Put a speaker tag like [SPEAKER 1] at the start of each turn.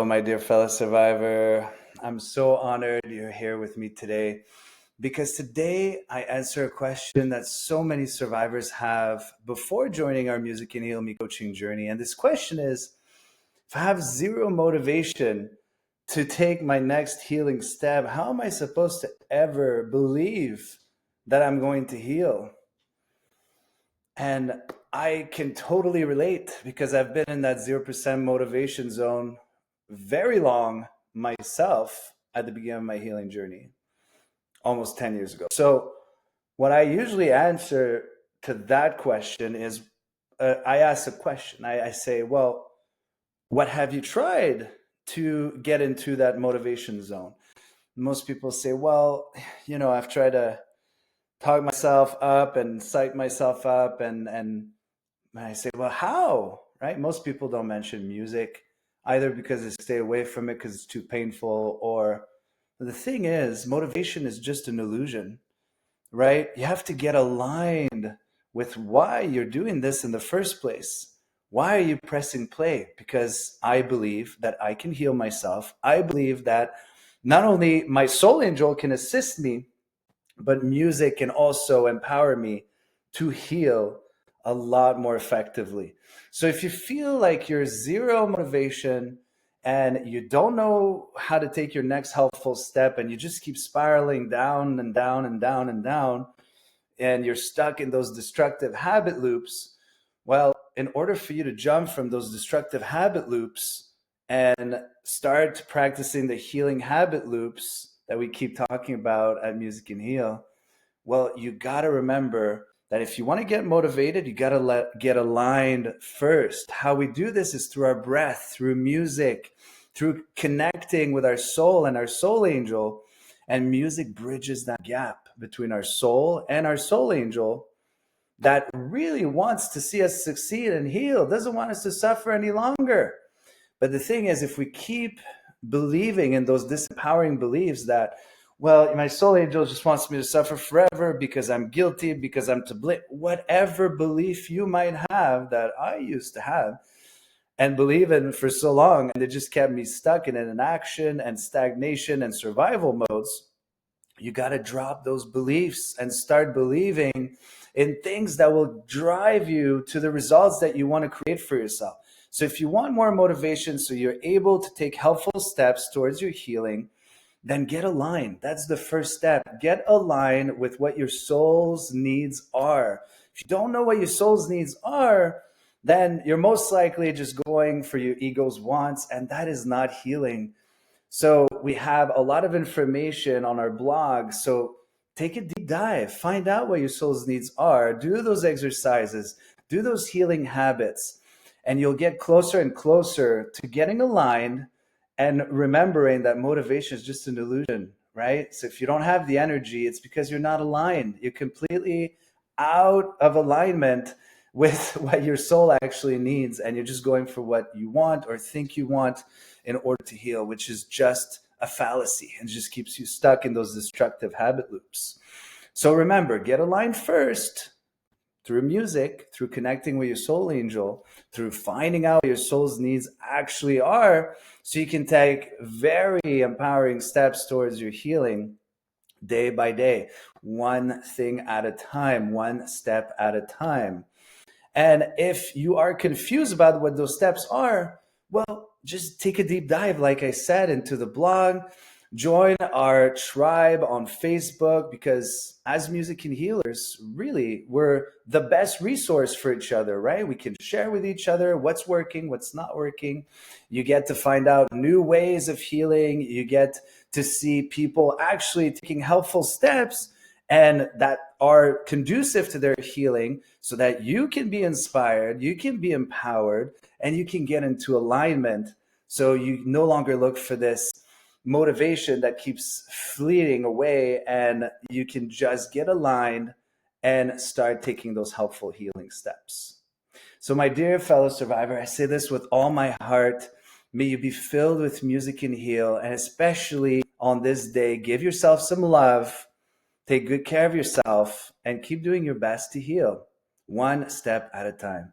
[SPEAKER 1] So, my dear fellow survivor, I'm so honored you're here with me today because today I answer a question that so many survivors have before joining our Music and Heal Me coaching journey. And this question is, if I have zero motivation to take my next healing step, how am I supposed to ever believe that I'm going to heal? And I can totally relate because I've been in that 0% motivation zone very long myself at the beginning of my healing journey, almost 10 years ago. So, what I usually answer to that question is I ask a question. I say, well, what have you tried to get into that motivation zone? Most people say, well, I've tried to talk myself up and psych myself up and I say, well, how? Right? Most people don't mention music either because they stay away from it because it's too painful, or the thing is, motivation is just an illusion, right? You have to get aligned with why you're doing this in the first place. Why are you pressing play? Because I believe that I can heal myself. I believe that not only my soul angel can assist me, but music can also empower me to heal a lot more effectively. So if you feel like you're zero motivation and you don't know how to take your next helpful step and you just keep spiraling down and down and down and down, and you're stuck in those destructive habit loops, well, in order for you to jump from those destructive habit loops and start practicing the healing habit loops that we keep talking about at Music and Heal, well, you got to remember that if you want to get motivated, you got to get aligned first. How we do this is through our breath, through music, through connecting with our soul and our soul angel. And music bridges that gap between our soul and our soul angel that really wants to see us succeed and heal, doesn't want us to suffer any longer. But the thing is, if we keep believing in those disempowering beliefs that, well, my soul angel just wants me to suffer forever because I'm guilty, because I'm to blame, whatever belief you might have that I used to have and believe in for so long, and it just kept me stuck in inaction and stagnation and survival modes, you got to drop those beliefs and start believing in things that will drive you to the results that you want to create for yourself. So if you want more motivation so you're able to take helpful steps towards your healing, then get aligned. That's the first step. Get aligned with what your soul's needs are. If you don't know what your soul's needs are, then you're most likely just going for your ego's wants, and that is not healing. So we have a lot of information on our blog. So take a deep dive, find out what your soul's needs are, do those exercises, do those healing habits, and you'll get closer and closer to getting aligned and remembering that motivation is just an illusion, right? So if you don't have the energy, it's because you're not aligned. You're completely out of alignment with what your soul actually needs, and you're just going for what you want or think you want in order to heal, which is just a fallacy and just keeps you stuck in those destructive habit loops. So remember, get aligned first through music, through connecting with your soul angel, through finding out what your soul's needs actually are, so you can take very empowering steps towards your healing day by day, one thing at a time, one step at a time. And if you are confused about what those steps are, well, just take a deep dive, like I said, into the blog. Join our tribe on Facebook, because as music and healers, really, we're the best resource for each other, right? We can share with each other what's working, what's not working. You get to find out new ways of healing. You get to see people actually taking helpful steps and that are conducive to their healing, so that you can be inspired, you can be empowered, and you can get into alignment. So you no longer look for this motivation that keeps fleeting away, and you can just get aligned and start taking those helpful healing steps. So my dear fellow survivor, I say this with all my heart. May you be filled with music and heal, and especially on this day, give yourself some love. Take good care of yourself and keep doing your best to heal, one step at a time.